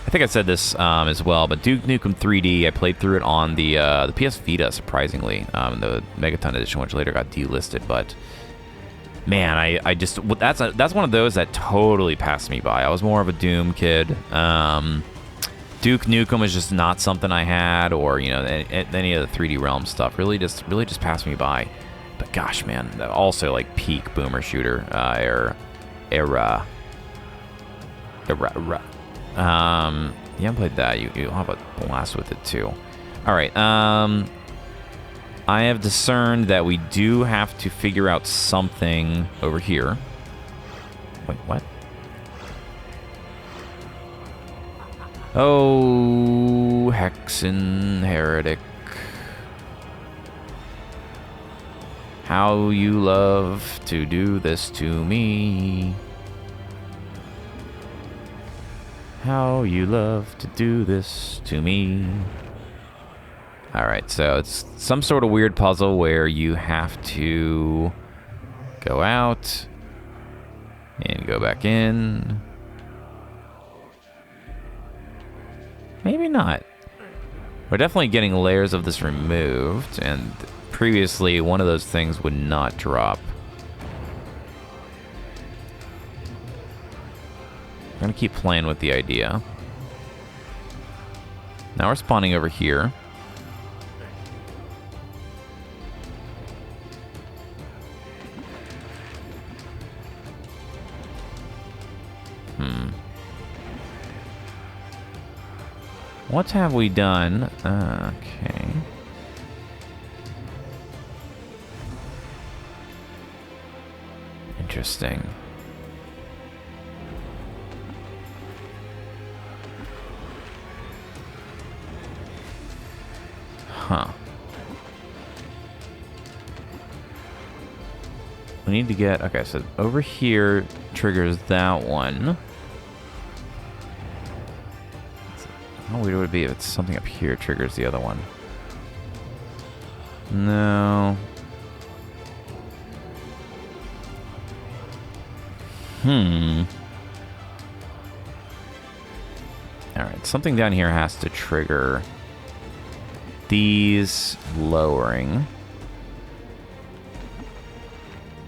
I think I said this as well, but Duke Nukem 3D, I played through it on the PS Vita, surprisingly. The Megaton Edition, which later got delisted, but... Man, I just... That's one of those that totally passed me by. I was more of a Doom kid. Duke Nukem was just not something I had, or, you know, any of the 3D Realm stuff. Really just passed me by. But gosh, man, also like peak boomer shooter era. You haven't played that, you'll have a blast with it too. Alright, I have discerned that we do have to figure out something over here. Wait, what? Oh, Hexen Heretic. How you love to do this to me. How you love to do this to me. Alright, so it's some sort of weird puzzle where you have to go out and go back in. Maybe not. We're definitely getting layers of this removed, and previously one of those things would not drop. I'm gonna keep playing with the idea. Now we're spawning over here. What have we done? Okay. Interesting. Huh. We need to get... Okay, so over here triggers that one. How weird would it be if it's something up here triggers the other one? No. Alright, something down here has to trigger these lowering.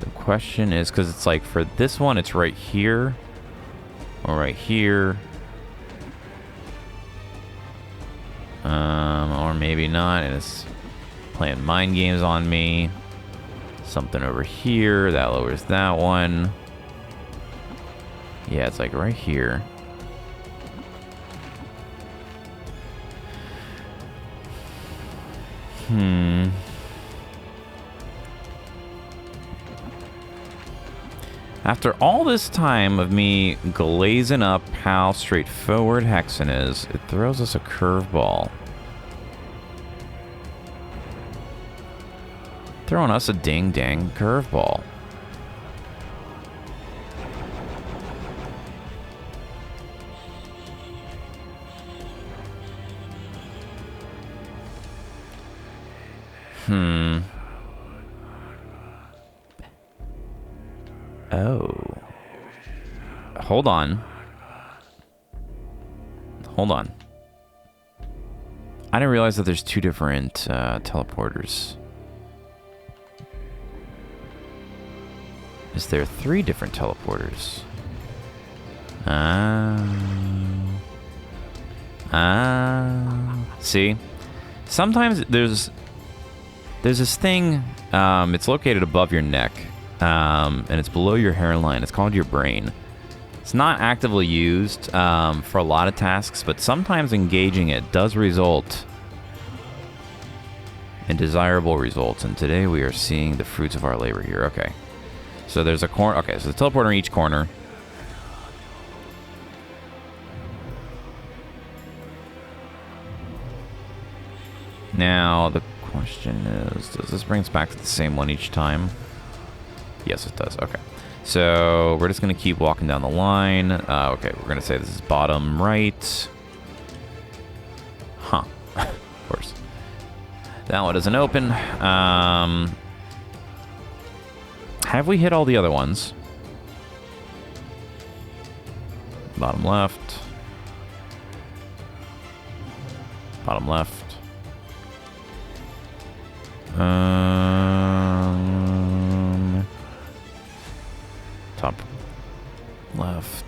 The question is, because it's like for this one, it's right here or right here. Or maybe not, and it's playing mind games on me. Something over here, that lowers that one. Yeah, it's like right here. After all this time of me glazing up how straightforward Hexen is, it throws us a curveball. Throwing us a ding-dang curveball. Oh. Hold on. Hold on. I didn't realize that there's 2 different teleporters. Is there 3 different teleporters? See? Sometimes there's this thing, it's located above your neck, and it's below your hairline. It's called your brain. It's not actively used for a lot of tasks, but sometimes engaging it does result in desirable results. And today we are seeing the fruits of our labor here. Okay. So there's a corner. Okay, so the teleporter in each corner. Now, the question is, does this bring us back to the same one each time? Yes, it does. Okay. So we're just going to keep walking down the line. Okay, we're going to say this is bottom right. Huh. Of course. That one doesn't open. Have we hit all the other ones? Bottom left. Bottom left. Top left.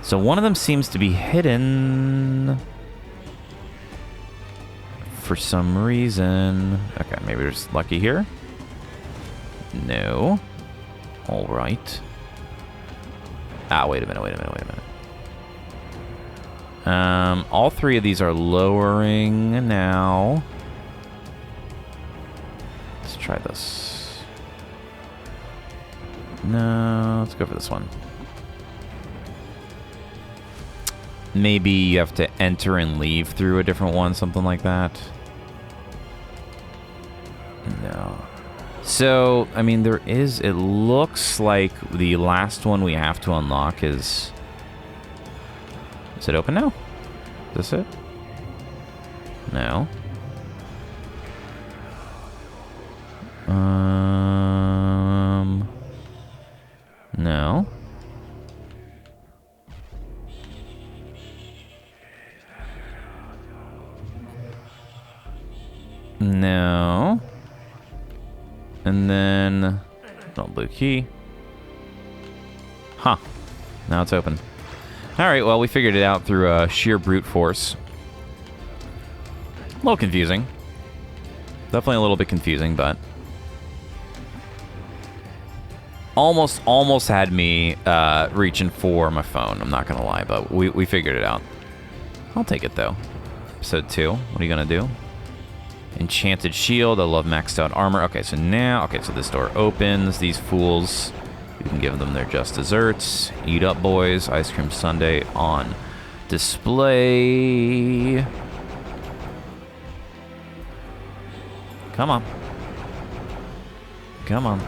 So one of them seems to be hidden for some reason. Okay, maybe there's lucky here. No. All right. Ah, wait a minute. All 3 of these are lowering now. Let's try this. No, let's go for this one. Maybe you have to enter and leave through a different one, something like that. No. So, I mean, there is... It looks like the last one we have to unlock is... Is it open now? Is this it? No. No. No. And then... No blue key. Huh. Now it's open. Alright, well, we figured it out through sheer brute force. A little confusing. Definitely a little bit confusing, but... Almost had me reaching for my phone, I'm not gonna lie, but we figured it out. I'll take it, though. Episode 2. What are you gonna do? Enchanted shield. I love maxed out armor. Okay, so now... Okay, so this door opens. These fools... You can give them their just desserts. Eat up, boys. Ice cream sundae on display. Come on. Come on.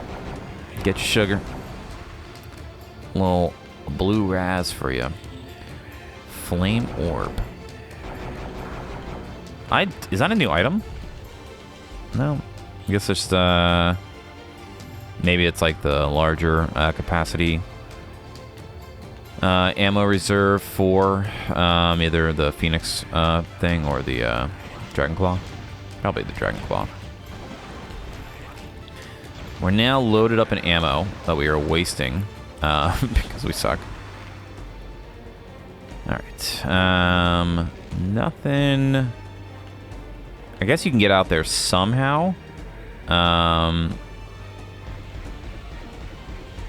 Get your sugar. A little blue raz for you. Flame orb. Is that a new item? No. I guess it's maybe it's like the larger capacity ammo reserve for either the Phoenix thing or the Dragon Claw. Probably the Dragon Claw. We're now loaded up in ammo that we are wasting because we suck. Alright. Nothing. I guess you can get out there somehow.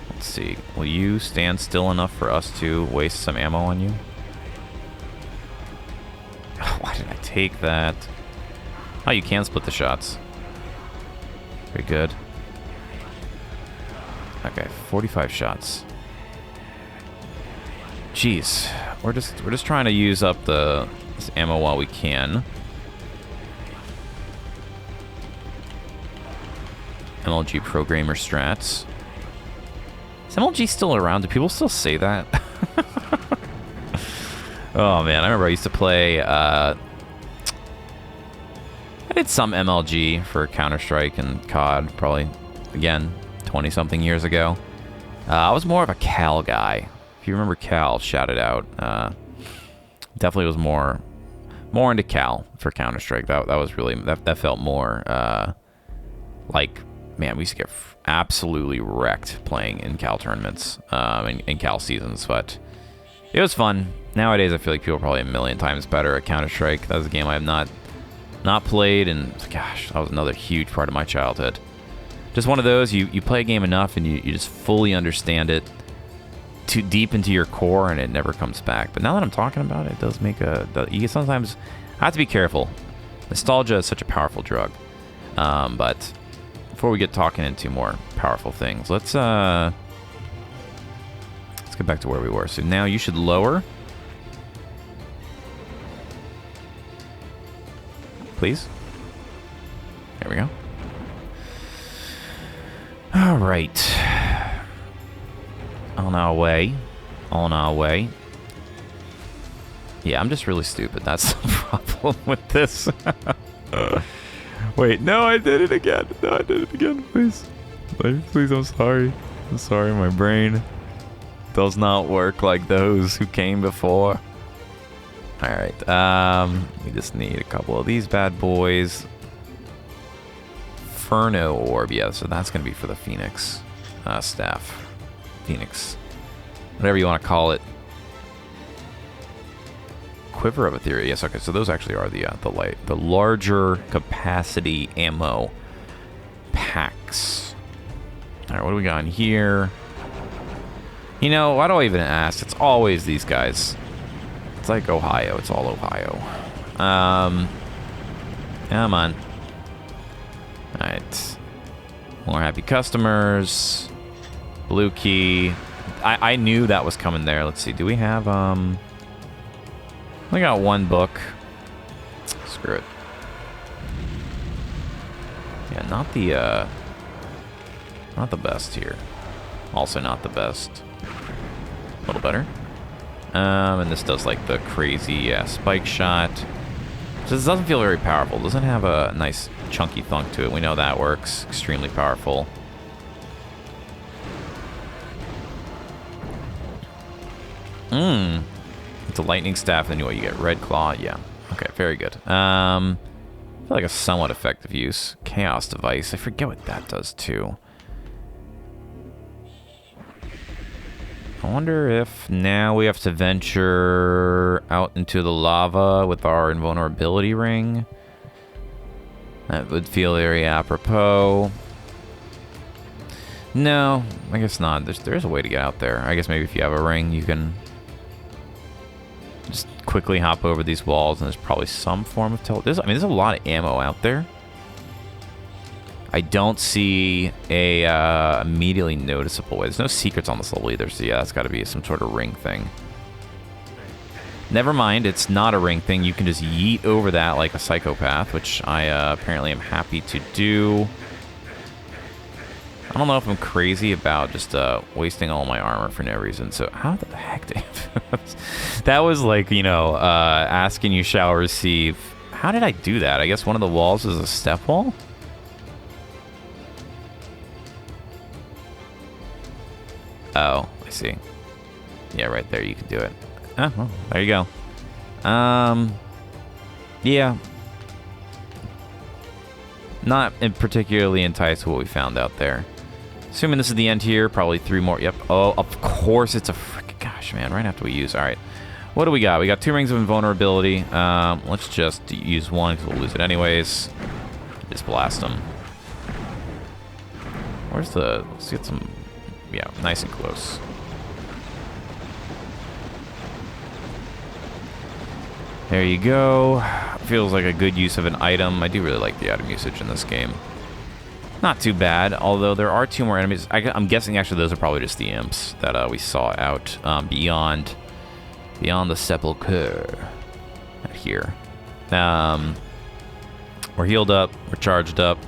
Let's see. Will you stand still enough for us to waste some ammo on you? Why did I take that? Oh, you can split the shots. Very good. Okay, 45 shots. Jeez, we're just trying to use up this ammo while we can. MLG programmer strats. Is MLG still around? Do people still say that? Oh man, I remember I used to play I did some MLG for Counter-Strike and COD, probably, again, 20-something years ago. I was more of a Cal guy. If you remember Cal, shout it out. Definitely was more into Cal for Counter-Strike. That was really, that felt more like, man, we used to get absolutely wrecked playing in Cal tournaments, in Cal seasons, but it was fun. Nowadays, I feel like people are probably a million times better at Counter-Strike. That was a game I have not played, and gosh, that was another huge part of my childhood. Just one of those, you play a game enough and you just fully understand it too deep into your core, and it never comes back. But now that I'm talking about it, it does make you sometimes have to be careful. Nostalgia is such a powerful drug. But before we get talking into more powerful things, let's get back to where we were. So now you should lower. Please. There we go. All right. On our way. On our way. Yeah, I'm just really stupid. That's the problem with this. Wait, no, I did it again. No, I did it again. Please. Please, I'm sorry. I'm sorry, my brain does not work like those who came before. Alright, we just need a couple of these bad boys. Inferno Orb, yeah, so that's going to be for the Phoenix staff. Phoenix. Whatever you want to call it. Quiver of Etheria, yes, okay, so those actually are the larger capacity ammo packs. Alright, what do we got in here? You know, why do I even ask? It's always these guys. It's like Ohio. It's all Ohio. Come on. Alright. More happy customers. Blue key. I knew that was coming there. Let's see. Do we have, we got one book. Screw it. Yeah, not the best here. Also not the best. A little better. And this does like the crazy spike shot. So this doesn't feel very powerful. It doesn't have a nice chunky thunk to it. We know that works. Extremely powerful. It's a lightning staff, then what you get? Red claw, yeah. Okay, very good. I feel like a somewhat effective use. Chaos device. I forget what that does too. I wonder if now we have to venture out into the lava with our invulnerability ring. That would feel very apropos. No, I guess not. There's a way to get out there. I guess maybe if you have a ring, you can just quickly hop over these walls, and there's probably some form of there's a lot of ammo out there. I don't see a immediately noticeable way. There's no secrets on this level either, so yeah, that's got to be some sort of ring thing. Never mind, it's not a ring thing. You can just yeet over that like a psychopath, which I apparently am happy to do. I don't know if I'm crazy about just wasting all my armor for no reason. So how the heck did that was like, you know, asking you shall receive. How did I do that? I guess one of the walls is a step wall? Oh, I see. Yeah, right there, you can do it. Oh, well, there you go. Yeah. Not particularly enticed with what we found out there. Assuming this is the end here, probably 3 more. Yep. Oh, of course it's a frick. Gosh, man, right after we use. All right. What do we got? We got 2 rings of invulnerability. Let's just use one because we'll lose it anyways. Just blast them. Where's the... Let's get some... Yeah, nice and close. There you go. Feels like a good use of an item. I do really like the item usage in this game. Not too bad, although there are 2 more enemies. I'm guessing actually those are probably just the imps that we saw out beyond the sepulchre. Right here. We're healed up. We're charged up.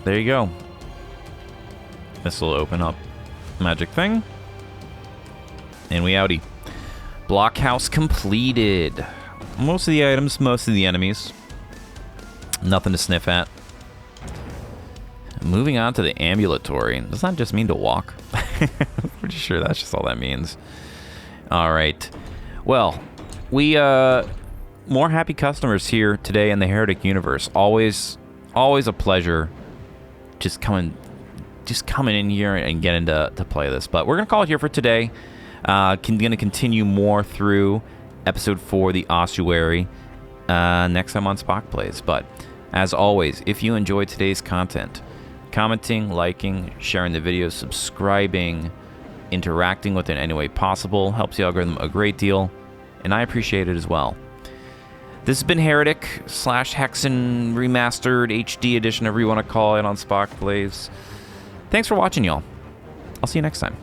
There you go. This will open up magic thing. And we outie. Blockhouse completed. Most of the items, most of the enemies. Nothing to sniff at. Moving on to the ambulatory. Does that just mean to walk? I'm pretty sure that's just all that means. All right. Well, we more happy customers here today in the Heretic universe. Always a pleasure. Just coming in here and getting to play this. But we're gonna call it here for today. Gonna continue more through episode 4, the Ossuary, next time on SpockPlays. But as always, if you enjoyed today's content, commenting, liking, sharing the video, subscribing, interacting with it in any way possible helps the algorithm a great deal, and I appreciate it as well. This has been Heretic / Hexen Remastered HD Edition, whatever you want to call it, on SpockPlays. Thanks for watching, y'all. I'll see you next time.